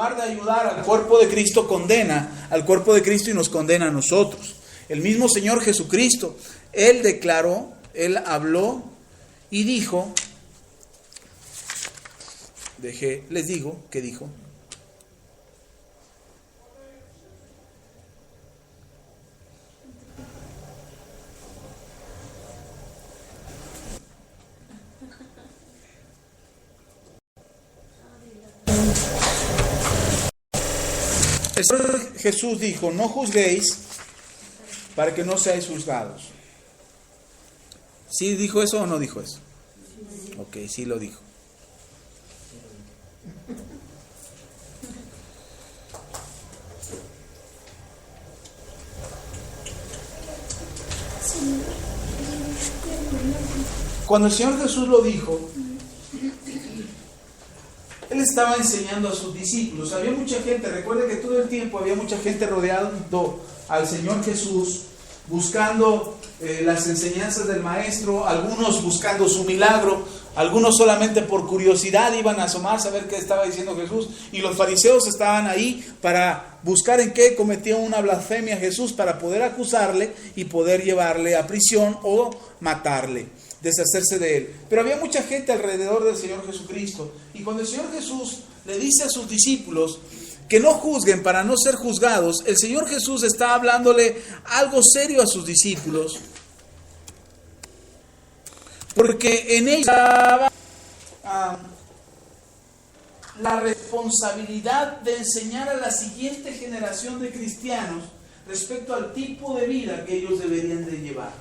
lugar de ayudar al cuerpo de Cristo, condena al cuerpo de Cristo y nos condena a nosotros. El mismo Señor Jesucristo, Él declaró, Él habló y dijo, les digo, ¿qué dijo? El Señor Jesús dijo, no juzguéis para que no seáis juzgados. ¿Sí dijo eso o no dijo eso? Ok, sí lo dijo. Cuando el Señor Jesús lo dijo, Él estaba enseñando a sus discípulos. Había mucha gente, recuerde que todo el tiempo había mucha gente rodeando al Señor Jesús, buscando las enseñanzas del Maestro, algunos buscando su milagro, algunos solamente por curiosidad iban a asomarse a ver qué estaba diciendo Jesús, y los fariseos estaban ahí para buscar en qué cometía una blasfemia Jesús, para poder acusarle y poder llevarle a prisión o matarle, deshacerse de él. Pero había mucha gente alrededor del Señor Jesucristo, y cuando el Señor Jesús le dice a sus discípulos que no juzguen para no ser juzgados, el Señor Jesús está hablándole algo serio a sus discípulos, porque en ellos estaba la responsabilidad de enseñar a la siguiente generación de cristianos respecto al tipo de vida que ellos deberían de llevar.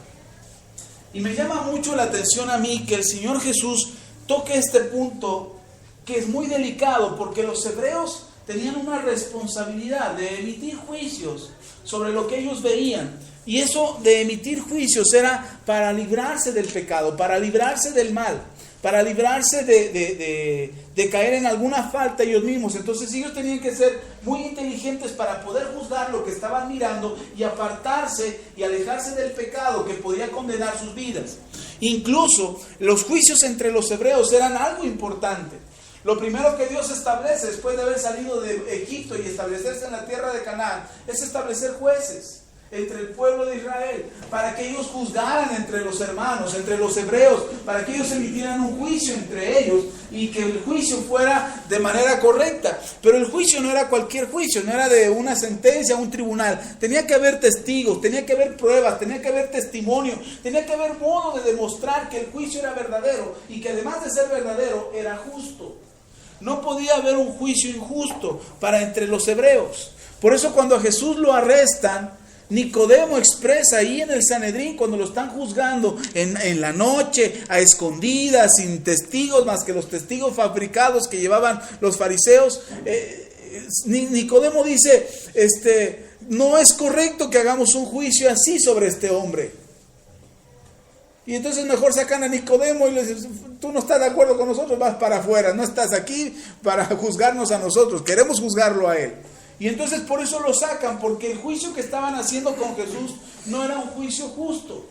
Y me llama mucho la atención a mí que el Señor Jesús toque este punto que es muy delicado, porque los hebreos tenían una responsabilidad de emitir juicios sobre lo que ellos veían. Y eso de emitir juicios era para librarse del pecado, para librarse del mal, para librarse de caer en alguna falta ellos mismos. Entonces ellos tenían que ser muy inteligentes para poder juzgar lo que estaban mirando y apartarse y alejarse del pecado que podía condenar sus vidas. Incluso los juicios entre los hebreos eran algo importante. Lo primero que Dios establece después de haber salido de Egipto y establecerse en la tierra de Canaán es establecer jueces entre el pueblo de Israel, para que ellos juzgaran entre los hermanos, entre los hebreos, para que ellos emitieran un juicio entre ellos y que el juicio fuera de manera correcta. Pero el juicio no era cualquier juicio, no era de una sentencia, un tribunal. Tenía que haber testigos, tenía que haber pruebas, tenía que haber testimonio, tenía que haber modo de demostrar que el juicio era verdadero y que además de ser verdadero era justo. No podía haber un juicio injusto para entre los hebreos. Por eso cuando a Jesús lo arrestan, Nicodemo expresa ahí en el Sanedrín, cuando lo están juzgando en la noche, a escondidas, sin testigos más que los testigos fabricados que llevaban los fariseos, Nicodemo dice, no es correcto que hagamos un juicio así sobre este hombre. Y entonces mejor sacan a Nicodemo y le dicen, tú no estás de acuerdo con nosotros, vas para afuera, no estás aquí para juzgarnos a nosotros, queremos juzgarlo a él. Y entonces por eso lo sacan, porque el juicio que estaban haciendo con Jesús no era un juicio justo.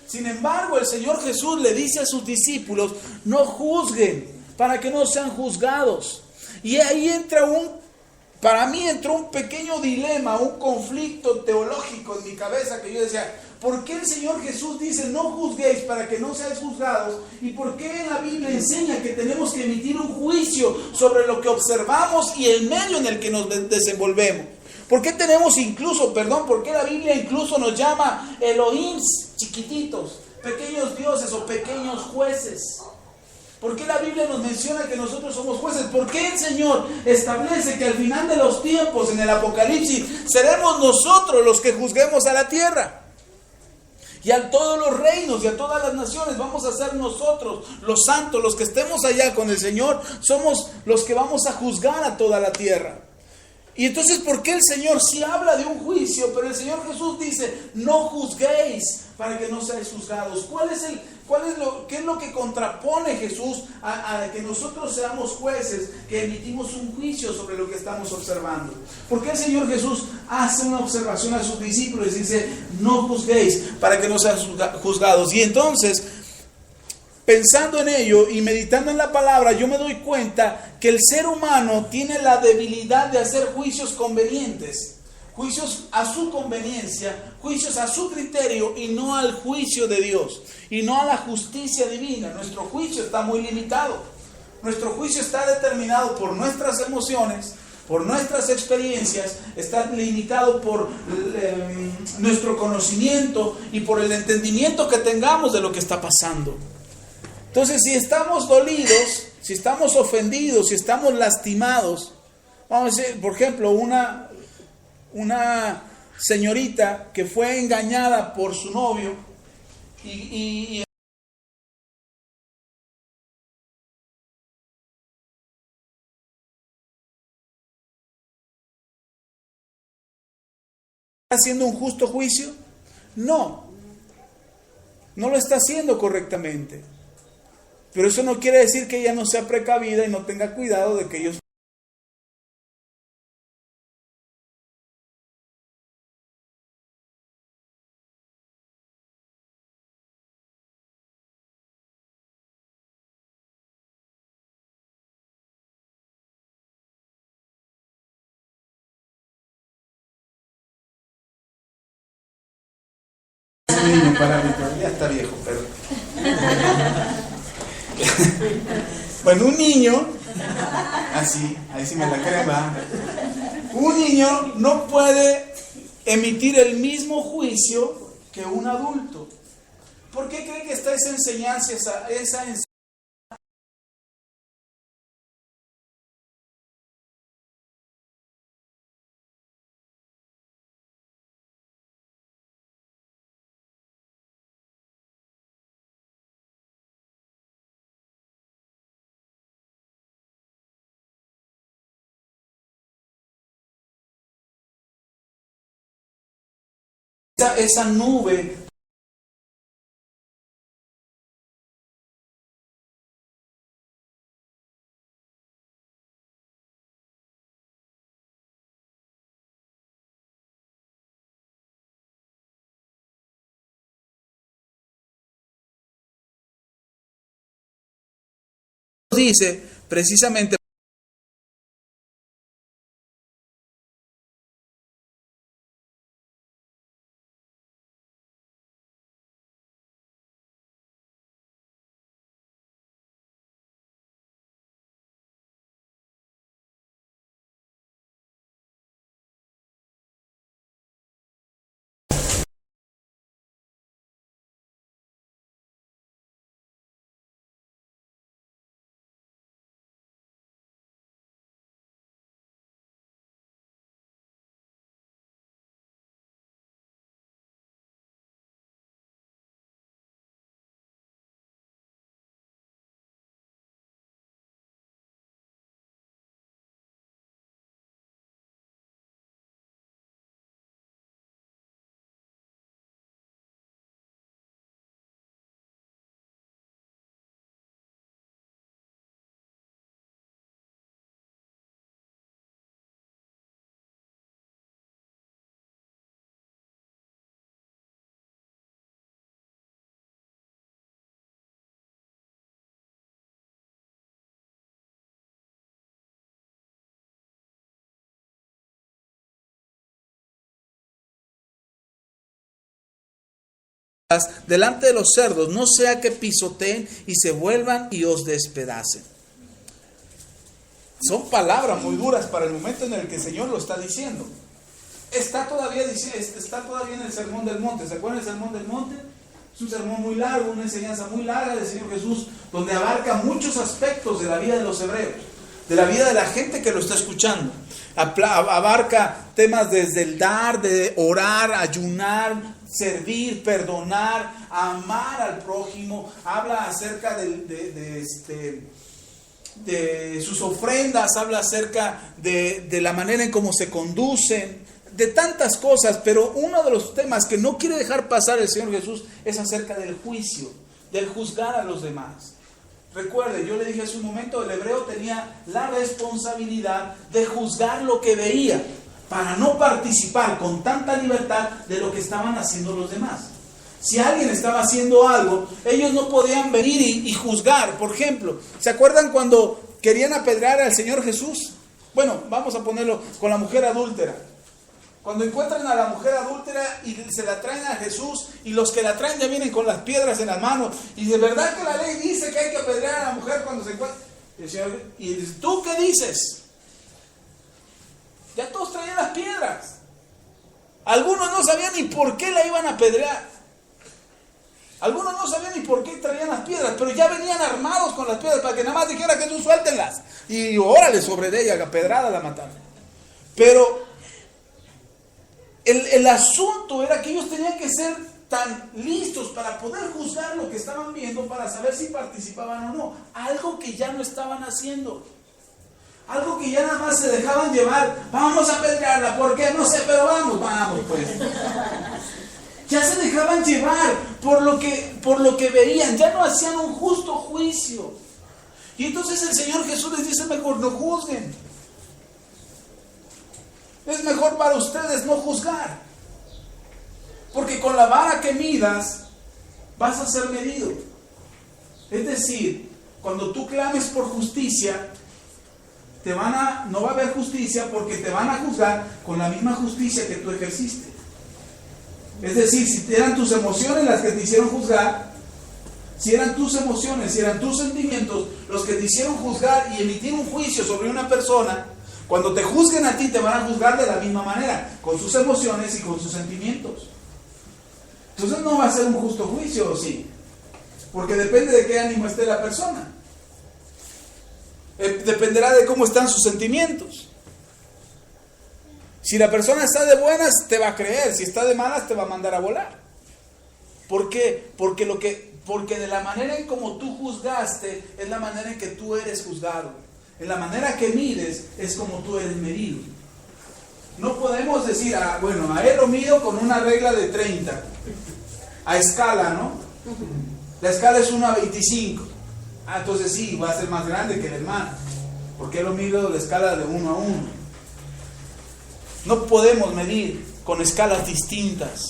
Sin embargo, el Señor Jesús le dice a sus discípulos, no juzguen para que no sean juzgados. Y ahí para mí entró un pequeño dilema, un conflicto teológico en mi cabeza, que yo decía, ¿por qué el Señor Jesús dice no juzguéis para que no seáis juzgados? ¿Y por qué en la Biblia enseña que tenemos que emitir un juicio sobre lo que observamos y el medio en el que nos desenvolvemos? ¿Por qué por qué la Biblia incluso nos llama Elohims, chiquititos, pequeños dioses o pequeños jueces? ¿Por qué la Biblia nos menciona que nosotros somos jueces? ¿Por qué el Señor establece que al final de los tiempos, en el Apocalipsis, seremos nosotros los que juzguemos a la tierra? Y a todos los reinos y a todas las naciones vamos a ser nosotros, los santos, los que estemos allá con el Señor, somos los que vamos a juzgar a toda la tierra. Y entonces, ¿por qué el Señor sí habla de un juicio, pero el Señor Jesús dice, no juzguéis para que no seáis juzgados? ¿Qué es lo que contrapone Jesús a que nosotros seamos jueces, que emitimos un juicio sobre lo que estamos observando? ¿Por qué el Señor Jesús hace una observación a sus discípulos y dice, no juzguéis para que no seáis juzgados? Y entonces pensando en ello y meditando en la palabra, yo me doy cuenta que el ser humano tiene la debilidad de hacer juicios convenientes, juicios a su conveniencia, juicios a su criterio y no al juicio de Dios y no a la justicia divina. Nuestro juicio está muy limitado. Nuestro juicio está determinado por nuestras emociones, por nuestras experiencias, está limitado por nuestro conocimiento y por el entendimiento que tengamos de lo que está pasando. Entonces, si estamos dolidos, si estamos ofendidos, si estamos lastimados, vamos a decir, por ejemplo, una señorita que fue engañada por su novio y ¿está haciendo un justo juicio? No lo está haciendo correctamente. Pero eso no quiere decir que ella no sea precavida y no tenga cuidado de que ellos niño parámetro, ya está viejo, pero bueno, un niño, así, ahí sí me la crema, un niño no puede emitir el mismo juicio que un adulto. ¿Por qué cree que está esa enseñanza, esa esa nube? Dice precisamente delante de los cerdos, no sea que pisoteen y se vuelvan y os despedacen. Son palabras muy duras para el momento en el que el Señor lo está diciendo. Está todavía en el Sermón del Monte. ¿Se acuerdan del Sermón del Monte? Es un sermón muy largo, una enseñanza muy larga del Señor Jesús, donde abarca muchos aspectos de la vida de los hebreos, de la vida de la gente que lo está escuchando. Abarca temas desde el dar, de orar, ayunar, servir, perdonar, amar al prójimo. Habla acerca de sus ofrendas, habla acerca de la manera en cómo se conducen, de tantas cosas, pero uno de los temas que no quiere dejar pasar el Señor Jesús es acerca del juicio, del juzgar a los demás. Recuerde, yo le dije hace un momento, el hebreo tenía la responsabilidad de juzgar lo que veía, para no participar con tanta libertad de lo que estaban haciendo los demás. Si alguien estaba haciendo algo, ellos no podían venir y juzgar. Por ejemplo, ¿se acuerdan cuando querían apedrear al Señor Jesús? Bueno, vamos a ponerlo con la mujer adúltera. Cuando encuentran a la mujer adúltera y se la traen a Jesús, y los que la traen ya vienen con las piedras en las manos, y de verdad que la ley dice que hay que apedrear a la mujer cuando se encuentra. Y dice, ¿tú qué dices? Ya todos traían las piedras. Algunos no sabían ni por qué la iban a apedrear. Algunos no sabían ni por qué traían las piedras, pero ya venían armados con las piedras para que nada más dijera que tú suéltenlas. Y órale sobre de ella, la pedrada la mataron. Pero el asunto era que ellos tenían que ser tan listos para poder juzgar lo que estaban viendo, para saber si participaban o no. Algo que ya no estaban haciendo. Algo que ya nada más se dejaban llevar. Vamos a apedrearla, ¿por qué? No sé, pero vamos pues. Ya se dejaban llevar por lo que veían, ya no hacían un justo juicio. Y entonces el Señor Jesús les dice, mejor no juzguen. Es mejor para ustedes no juzgar. Porque con la vara que midas, vas a ser medido. Es decir, cuando tú clames por justicia, no va a haber justicia porque te van a juzgar con la misma justicia que tú ejerciste. Es decir, si eran tus emociones las que te hicieron juzgar, si eran tus emociones, si eran tus sentimientos los que te hicieron juzgar y emitir un juicio sobre una persona, cuando te juzguen a ti te van a juzgar de la misma manera, con sus emociones y con sus sentimientos. Entonces no va a ser un justo juicio, ¿o sí? Porque depende de qué ánimo esté la persona. Dependerá de cómo están sus sentimientos. Si la persona está de buenas, te va a creer. Si está de malas, te va a mandar a volar. ¿Por qué? Porque de la manera en como tú juzgaste, es la manera en que tú eres juzgado. En la manera que mides, es como tú eres medido. No podemos decir, a él lo mido con una regla de 30. A escala, ¿no? La escala es 1:25. Entonces sí, va a ser más grande que el hermano. Porque lo mido la escala de 1 a 1. No podemos medir con escalas distintas.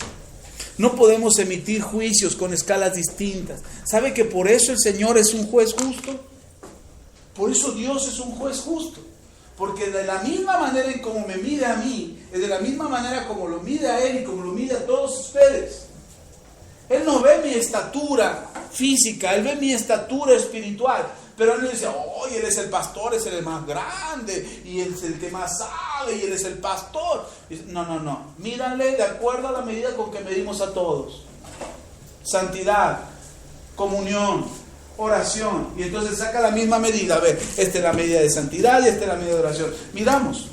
No podemos emitir juicios con escalas distintas. ¿Sabe que por eso el Señor es un juez justo? Por eso Dios es un juez justo. Porque de la misma manera en como me mide a mí, es de la misma manera como lo mide a Él y como lo mide a todos ustedes. Él no ve mi estatura física, Él ve mi estatura espiritual. Pero Él no dice, oye, Él es el pastor, es el más grande, y Él es el que más sabe, y Él es el pastor. No. Míranle de acuerdo a la medida con que medimos a todos. Santidad, comunión, oración. Y entonces saca la misma medida. A ver, esta es la medida de santidad y esta es la medida de oración. Miramos.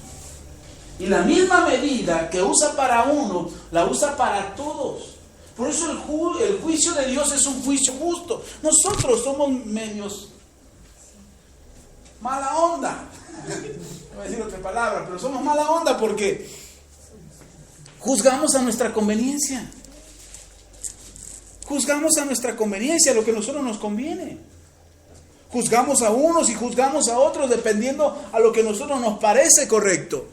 Y la misma medida que usa para uno, la usa para todos. Por eso el juicio de Dios es un juicio justo. Nosotros somos medios mala onda. No voy a decir otra palabra, pero somos mala onda porque juzgamos a nuestra conveniencia. Juzgamos a nuestra conveniencia, lo que a nosotros nos conviene. Juzgamos a unos y juzgamos a otros dependiendo a lo que a nosotros nos parece correcto.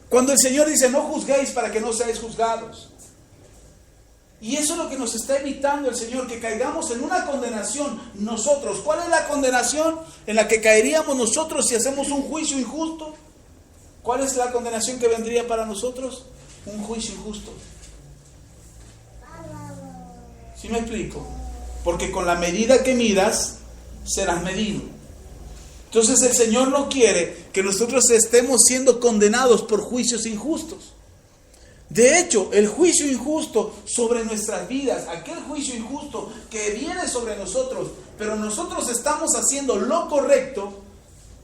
Cuando el Señor dice, no juzguéis para que no seáis juzgados. Y eso es lo que nos está evitando el Señor, que caigamos en una condenación nosotros. ¿Cuál es la condenación en la que caeríamos nosotros si hacemos un juicio injusto? ¿Cuál es la condenación que vendría para nosotros? Un juicio injusto. ¿Sí me explico? Porque con la medida que midas, serás medido. Entonces el Señor no quiere que nosotros estemos siendo condenados por juicios injustos. De hecho, el juicio injusto sobre nuestras vidas, aquel juicio injusto que viene sobre nosotros, pero nosotros estamos haciendo lo correcto,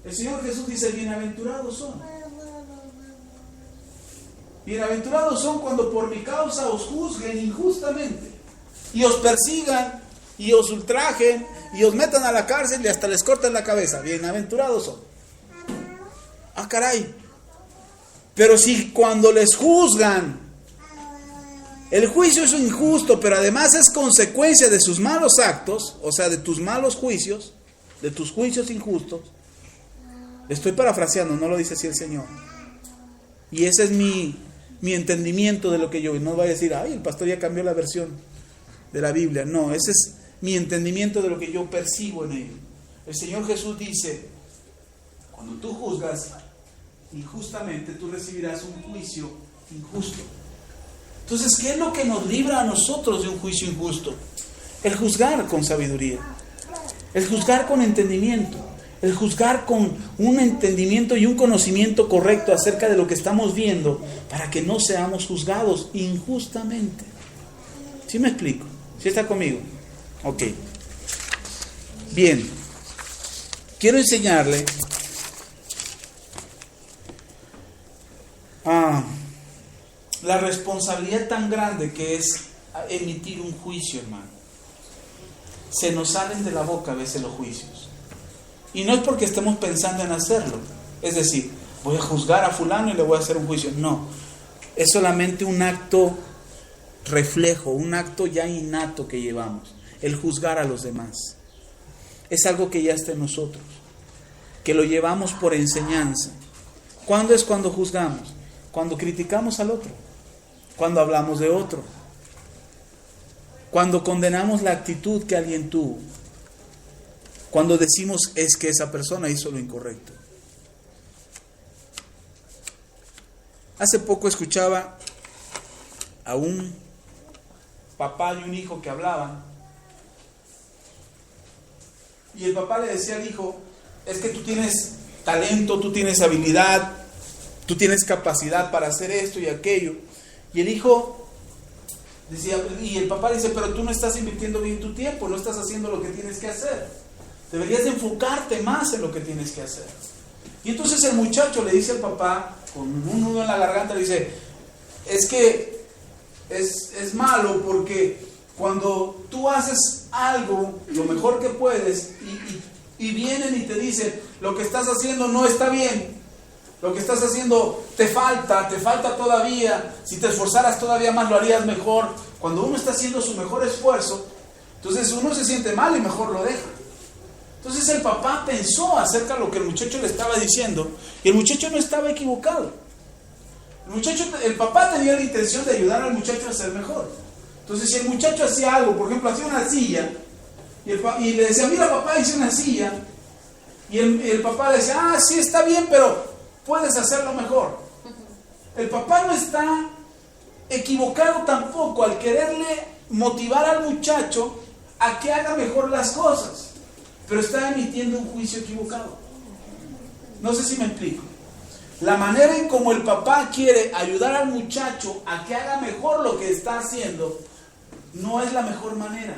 el Señor Jesús dice, bienaventurados son. Bienaventurados son cuando por mi causa os juzguen injustamente, y os persigan, y os ultrajen, y os metan a la cárcel y hasta les corten la cabeza. Bienaventurados son. Ah, caray. Pero si cuando les juzgan, el juicio es injusto, pero además es consecuencia de sus malos actos, o sea, de tus malos juicios, de tus juicios injustos. Estoy parafraseando, no lo dice así el Señor. Y ese es mi entendimiento de lo que yo... No voy a decir, ay, el pastor ya cambió la versión. de la Biblia. No, ese es mi entendimiento de lo que yo percibo en ello. El Señor Jesús dice, cuando tú juzgas injustamente, tú recibirás un juicio injusto. Entonces, ¿qué es lo que nos libra a nosotros de un juicio injusto? El juzgar con sabiduría, el juzgar con entendimiento, el juzgar con un entendimiento y un conocimiento correcto acerca de lo que estamos viendo, para que no seamos juzgados injustamente. ¿Sí me explico? ¿Sí está conmigo? Ok. Bien. Quiero enseñarle la responsabilidad tan grande que es emitir un juicio, hermano. Se nos salen de la boca a veces los juicios. Y no es porque estemos pensando en hacerlo. Es decir, voy a juzgar a fulano y le voy a hacer un juicio. No. Es solamente un acto reflejo, un acto ya innato que llevamos. El juzgar a los demás. Es algo que ya está en nosotros. Que lo llevamos por enseñanza. ¿Cuándo es cuando juzgamos? Cuando criticamos al otro. Cuando hablamos de otro. Cuando condenamos la actitud que alguien tuvo. Cuando decimos es que esa persona hizo lo incorrecto. Hace poco escuchaba a un papá y un hijo que hablaban. Y el papá le decía al hijo, es que tú tienes talento, tú tienes habilidad, tú tienes capacidad para hacer esto y aquello. Y el hijo decía, y el papá dice, pero tú no estás invirtiendo bien tu tiempo, no estás haciendo lo que tienes que hacer. Deberías de enfocarte más en lo que tienes que hacer. Y entonces el muchacho le dice al papá, con un nudo en la garganta, le dice, es que es malo porque cuando tú haces algo lo mejor que puedes y vienen y te dicen, lo que estás haciendo no está bien, lo que estás haciendo te falta todavía, si te esforzaras todavía más lo harías mejor. Cuando uno está haciendo su mejor esfuerzo, entonces uno se siente mal y mejor lo deja. Entonces el papá pensó acerca de lo que el muchacho le estaba diciendo y el muchacho no estaba equivocado. El papá tenía la intención de ayudar al muchacho a ser mejor. Entonces si el muchacho hacía algo, por ejemplo hacía una silla y le decía, mira papá, hice una silla, y el papá le decía, sí está bien, pero puedes hacerlo mejor. El papá no está equivocado tampoco al quererle motivar al muchacho a que haga mejor las cosas, pero está emitiendo un juicio equivocado. No sé si me explico. La manera en como el papá quiere ayudar al muchacho a que haga mejor lo que está haciendo no es la mejor manera.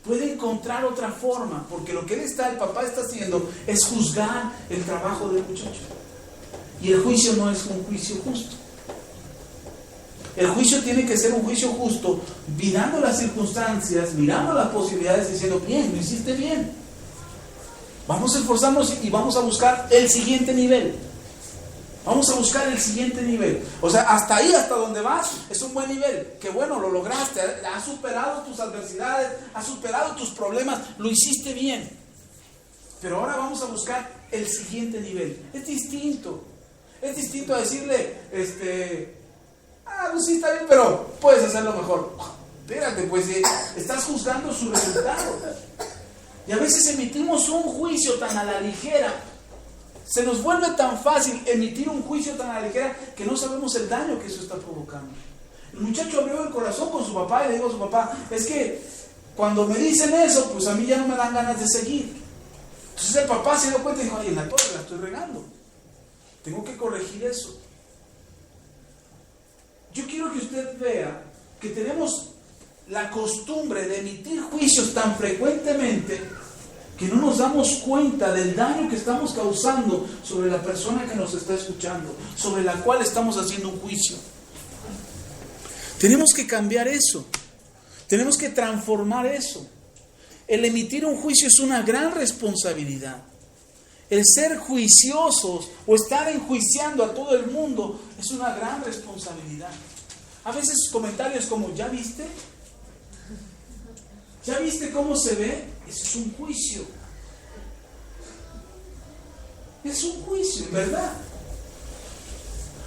Puede encontrar otra forma, porque lo que el papá está haciendo es juzgar el trabajo del muchacho. Y el juicio no es un juicio justo. El juicio tiene que ser un juicio justo, mirando las circunstancias, mirando las posibilidades, diciendo, bien, lo hiciste bien. Vamos a esforzarnos y vamos a buscar el siguiente nivel. Vamos a buscar el siguiente nivel. O sea, hasta ahí, hasta donde vas, es un buen nivel. Que bueno, lo lograste, has superado tus adversidades, has superado tus problemas, lo hiciste bien. Pero ahora vamos a buscar el siguiente nivel. Es distinto. Es distinto a decirle, pues sí está bien, pero puedes hacerlo mejor. Espérate, pues estás juzgando su resultado. Y a veces emitimos un juicio tan a la ligera. Se nos vuelve tan fácil emitir un juicio tan a la ligera que no sabemos el daño que eso está provocando. El muchacho abrió el corazón con su papá y le dijo a su papá, es que cuando me dicen eso, pues a mí ya no me dan ganas de seguir. Entonces el papá se dio cuenta y dijo, ay, en la torre la estoy regando. Tengo que corregir eso. Yo quiero que usted vea que tenemos la costumbre de emitir juicios tan frecuentemente que no nos damos cuenta del daño que estamos causando sobre la persona que nos está escuchando, sobre la cual estamos haciendo un juicio. Tenemos que cambiar eso. Tenemos que transformar eso. El emitir un juicio es una gran responsabilidad. El ser juiciosos o estar enjuiciando a todo el mundo es una gran responsabilidad. A veces comentarios como, ¿ya viste? ¿Ya viste cómo se ve? Eso es un juicio. Es un juicio, ¿verdad?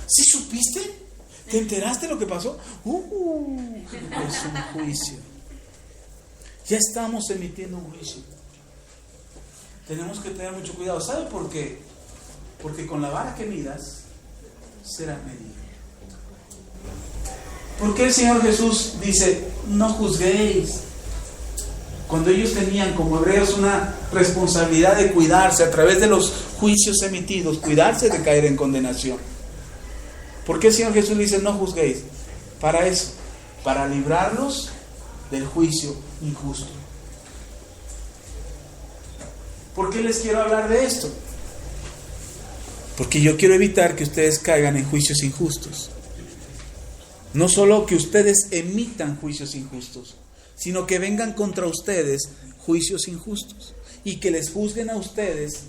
¿Sí supiste? ¿Te enteraste de lo que pasó? Es un juicio. ya estamos emitiendo un juicio. Tenemos que tener mucho cuidado. ¿Sabe por qué? Porque con la vara que midas será medida. ¿Por qué el Señor Jesús dice, no juzguéis? Cuando ellos tenían como hebreos una responsabilidad de cuidarse a través de los juicios emitidos, cuidarse de caer en condenación. ¿Por qué el Señor Jesús dice, no juzguéis? Para eso, para librarlos del juicio injusto. ¿Por qué les quiero hablar de esto? Porque yo quiero evitar que ustedes caigan en juicios injustos. No solo que ustedes emitan juicios injustos, sino que vengan contra ustedes juicios injustos y que les juzguen a ustedes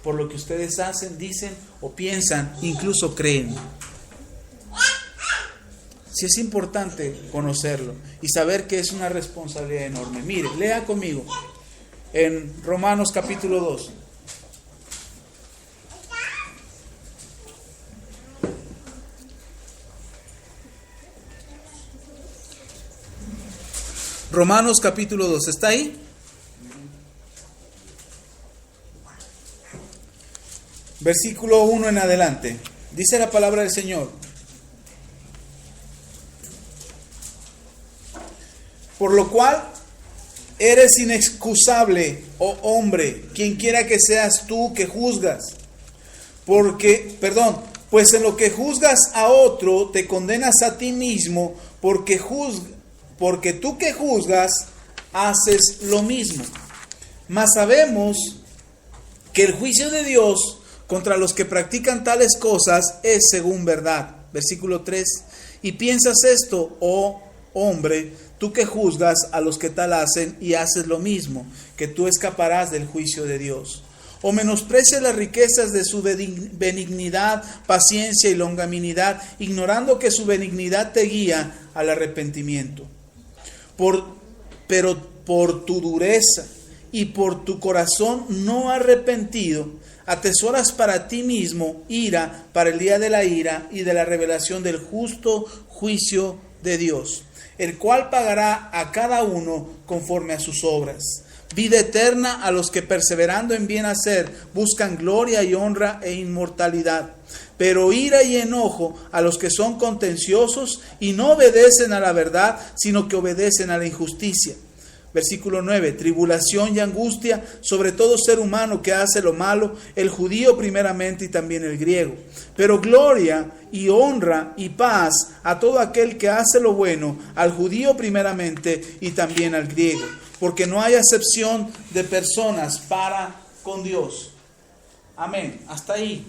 por lo que ustedes hacen, dicen o piensan, incluso creen. Sí es importante conocerlo y saber que es una responsabilidad enorme. Mire, lea conmigo en Romanos capítulo 2. Romanos capítulo 2, ¿está ahí? Versículo 1 en adelante. Dice la palabra del Señor: por lo cual eres inexcusable, oh hombre, quien quiera que seas tú que juzgas. Pues en lo que juzgas a otro, te condenas a ti mismo, porque tú que juzgas, haces lo mismo. Mas sabemos que el juicio de Dios contra los que practican tales cosas es según verdad. Versículo 3. Y piensas esto, oh hombre, tú que juzgas a los que tal hacen y haces lo mismo, que tú escaparás del juicio de Dios. O menosprecias las riquezas de su benignidad, paciencia y longanimidad, ignorando que su benignidad te guía al arrepentimiento. Pero por tu dureza y por tu corazón no arrepentido, atesoras para ti mismo ira para el día de la ira y de la revelación del justo juicio de Dios, el cual pagará a cada uno conforme a sus obras. Vida eterna a los que perseverando en bien hacer buscan gloria y honra e inmortalidad. Pero ira y enojo a los que son contenciosos y no obedecen a la verdad, sino que obedecen a la injusticia. Versículo 9. Tribulación y angustia sobre todo ser humano que hace lo malo, el judío primeramente y también el griego. Pero gloria y honra y paz a todo aquel que hace lo bueno, al judío primeramente y también al griego. Porque no hay acepción de personas para con Dios. Amén. Hasta ahí.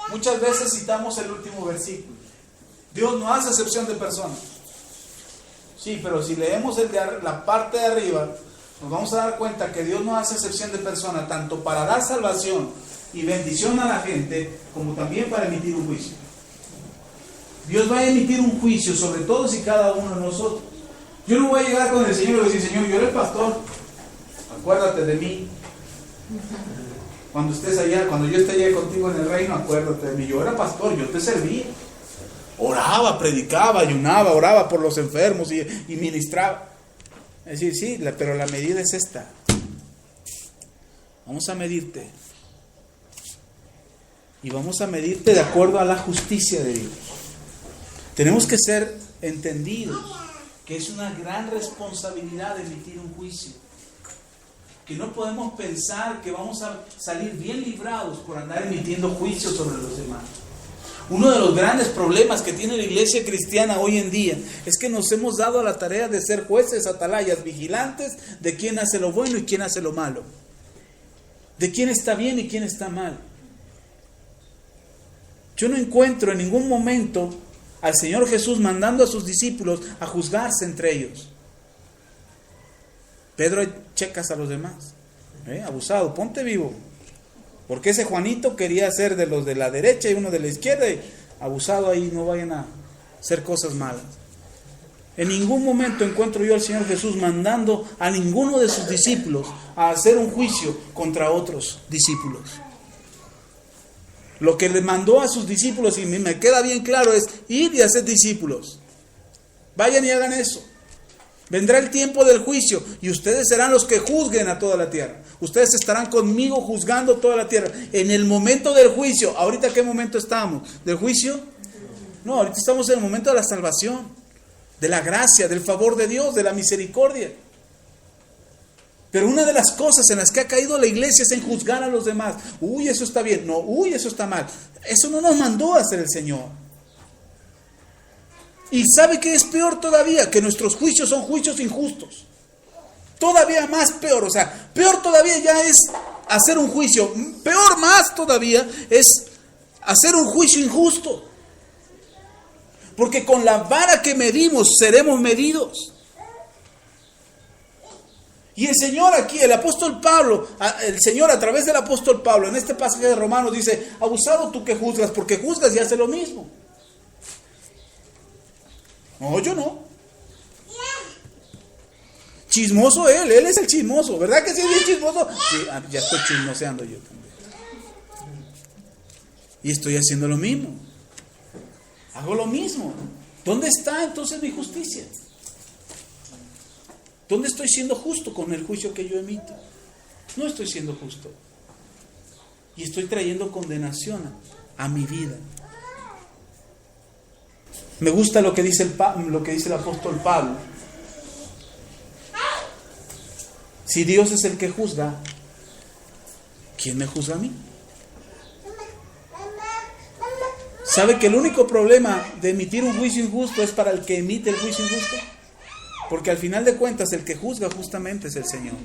Muchas veces citamos el último versículo. Dios no hace acepción de personas. Sí, pero si leemos la parte de arriba, nos vamos a dar cuenta que Dios no hace excepción de personas, tanto para dar salvación y bendición a la gente, como también para emitir un juicio. Dios va a emitir un juicio sobre todos y cada uno de nosotros. Yo no voy a llegar con el Señor y voy a decir: Señor, yo era el pastor, acuérdate de mí. Cuando estés allá, cuando yo esté allá contigo en el reino, acuérdate de mí. Yo era pastor, yo te serví. Oraba, predicaba, ayunaba, oraba por los enfermos y ministraba. Es decir, sí, pero la medida es esta. Vamos a medirte. Y vamos a medirte de acuerdo a la justicia de Dios. Tenemos que ser entendidos que es una gran responsabilidad emitir un juicio. Que no podemos pensar que vamos a salir bien librados por andar emitiendo juicios sobre los demás. Uno de los grandes problemas que tiene la iglesia cristiana hoy en día es que nos hemos dado a la tarea de ser jueces, atalayas, vigilantes de quién hace lo bueno y quién hace lo malo. De quién está bien y quién está mal. Yo no encuentro en ningún momento al Señor Jesús mandando a sus discípulos a juzgarse entre ellos. Pedro, checas a los demás. Abusado, ponte vivo. Porque ese Juanito quería ser de los de la derecha y uno de la izquierda, y abusado ahí, no vayan a hacer cosas malas. En ningún momento encuentro yo al Señor Jesús mandando a ninguno de sus discípulos a hacer un juicio contra otros discípulos. Lo que le mandó a sus discípulos, y me queda bien claro, es ir y hacer discípulos. Vayan y hagan eso. Vendrá el tiempo del juicio y ustedes serán los que juzguen a toda la tierra. Ustedes estarán conmigo juzgando toda la tierra. En el momento del juicio, ¿ahorita qué momento estamos? ¿Del juicio? No, ahorita estamos en el momento de la salvación, de la gracia, del favor de Dios, de la misericordia. Pero una de las cosas en las que ha caído la iglesia es en juzgar a los demás. Uy, eso está bien. No, uy, eso está mal. Eso no nos mandó a hacer el Señor. Y ¿sabe qué es peor todavía? Que nuestros juicios son juicios injustos. Todavía más peor. O sea, peor todavía ya es hacer un juicio. Peor más todavía es hacer un juicio injusto. Porque con la vara que medimos seremos medidos. Y el Señor aquí, el apóstol Pablo, el Señor a través del apóstol Pablo, en este pasaje de Romanos dice, abusado tú que juzgas, porque juzgas y haces lo mismo. No, yo no. Chismoso él es el chismoso, ¿verdad que sí es bien chismoso? Sí, ya estoy chismoseando yo también. Y estoy haciendo lo mismo. Hago lo mismo. ¿Dónde está entonces mi justicia? ¿Dónde estoy siendo justo con el juicio que yo emito? No estoy siendo justo. Y estoy trayendo condenación a mi vida. Me gusta lo que dice el apóstol Pablo. Si Dios es el que juzga, ¿quién me juzga a mí? ¿Sabe que el único problema de emitir un juicio injusto es para el que emite el juicio injusto? Porque al final de cuentas el que juzga justamente es el Señor.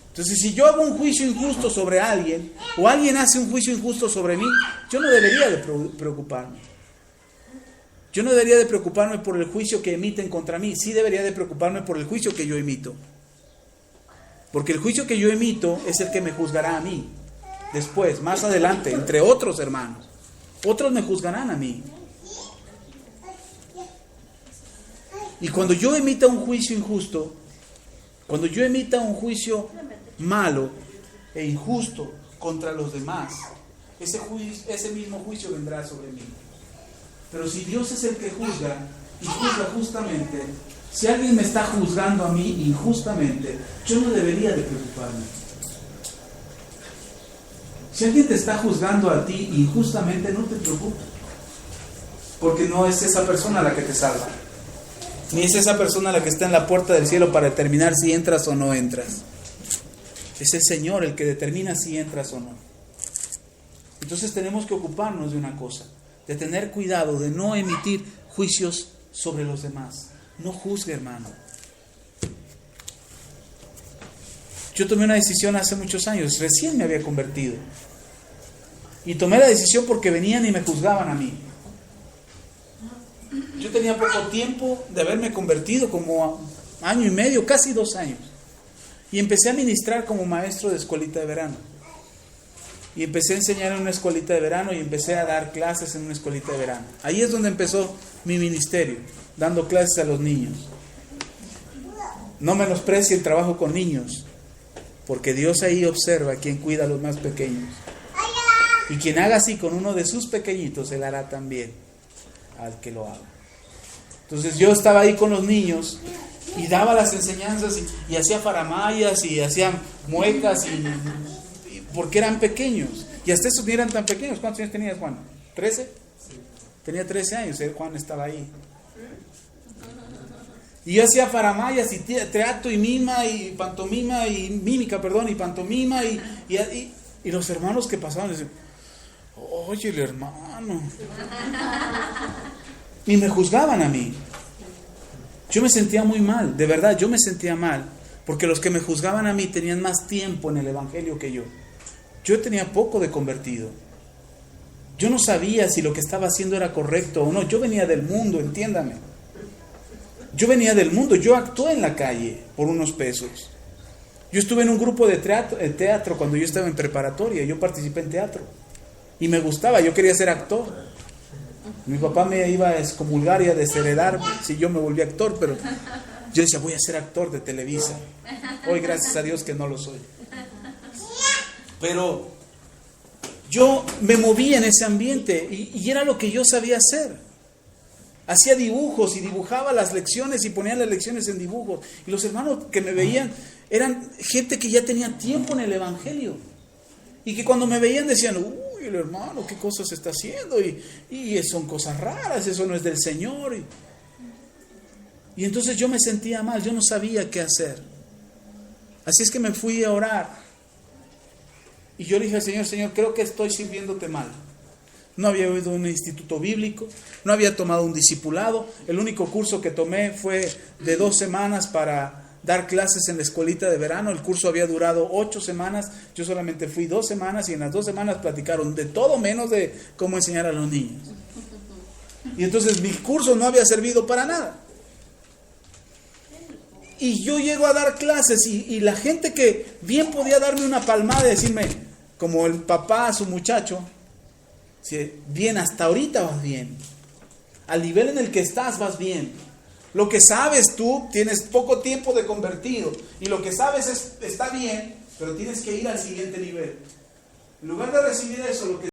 Entonces, si yo hago un juicio injusto sobre alguien, o alguien hace un juicio injusto sobre mí, yo no debería de preocuparme. Yo no debería de preocuparme por el juicio que emiten contra mí. Sí debería de preocuparme por el juicio que yo emito. Porque el juicio que yo emito es el que me juzgará a mí. Después, más adelante, entre otros hermanos. Otros me juzgarán a mí. Y cuando yo emita un juicio injusto, cuando yo emita un juicio malo e injusto contra los demás, ese mismo juicio vendrá sobre mí. Pero si Dios es el que juzga, y juzga justamente, si alguien me está juzgando a mí injustamente, yo no debería de preocuparme. Si alguien te está juzgando a ti injustamente, no te preocupes. Porque no es esa persona la que te salva. Ni es esa persona la que está en la puerta del cielo para determinar si entras o no entras. Es el Señor el que determina si entras o no. Entonces tenemos que ocuparnos de una cosa, de tener cuidado, de no emitir juicios sobre los demás. No juzgue, hermano. Yo tomé una decisión hace muchos años, recién me había convertido. Y tomé la decisión porque venían y me juzgaban a mí. Yo tenía poco tiempo de haberme convertido, como año y medio, casi 2 años. Y empecé a ministrar como maestro de escuelita de verano. Y empecé a enseñar en una escuelita de verano y empecé a dar clases en una escuelita de verano. Ahí es donde empezó mi ministerio, dando clases a los niños. No menosprecie el trabajo con niños, porque Dios ahí observa a quien cuida a los más pequeños. Y quien haga así con uno de sus pequeñitos, Él hará también al que lo haga. Entonces yo estaba ahí con los niños y daba las enseñanzas y hacía faramayas y hacía muecas porque eran pequeños. Y hasta esos ni eran tan pequeños. ¿Cuántos años tenías, Juan? ¿13? Sí. Tenía 13 años, Juan estaba ahí. Y yo hacía faramayas y teatro y mima y pantomima y mímica, perdón, y pantomima y los hermanos que pasaban decían, oye, el hermano. Y me juzgaban a mí. Yo me sentía muy mal, de verdad, yo me sentía mal, porque los que me juzgaban a mí tenían más tiempo en el evangelio que yo. Yo tenía poco de convertido. Yo no sabía si lo que estaba haciendo era correcto o no. Yo venía del mundo, entiéndame. Yo venía del mundo, yo actué en la calle por unos pesos. Yo estuve en un grupo de teatro cuando yo estaba en preparatoria, yo participé en teatro. Y me gustaba, yo quería ser actor. Mi papá me iba a excomulgar y a desheredar si yo me volví actor, pero yo decía, voy a ser actor de Televisa. Hoy, gracias a Dios que no lo soy. Pero yo me moví en ese ambiente y era lo que yo sabía hacer. hacía dibujos y dibujaba las lecciones y ponía las lecciones en dibujos. Y los hermanos que me veían eran gente que ya tenía tiempo en el Evangelio. Y que cuando me veían decían, uy, el hermano, ¿qué cosas está haciendo? Y son cosas raras, eso no es del Señor. Y entonces yo me sentía mal, yo no sabía qué hacer. Así es que me fui a orar. Y yo le dije al Señor, Señor, creo que estoy sirviéndote mal. No había ido a un instituto bíblico, no había tomado un discipulado. El único curso que tomé fue de 2 semanas para dar clases en la escuelita de verano. El curso había durado 8 semanas, yo solamente fui 2 semanas y en las 2 semanas platicaron de todo menos de cómo enseñar a los niños. Y entonces mi curso no había servido para nada. Y yo llego a dar clases y la gente que bien podía darme una palmada y decirme, como el papá a su muchacho, bien, hasta ahorita vas bien. Al nivel en el que estás vas bien. Lo que sabes tú, tienes poco tiempo de convertido. Y lo que sabes está bien, pero tienes que ir al siguiente nivel. En lugar de recibir eso, lo que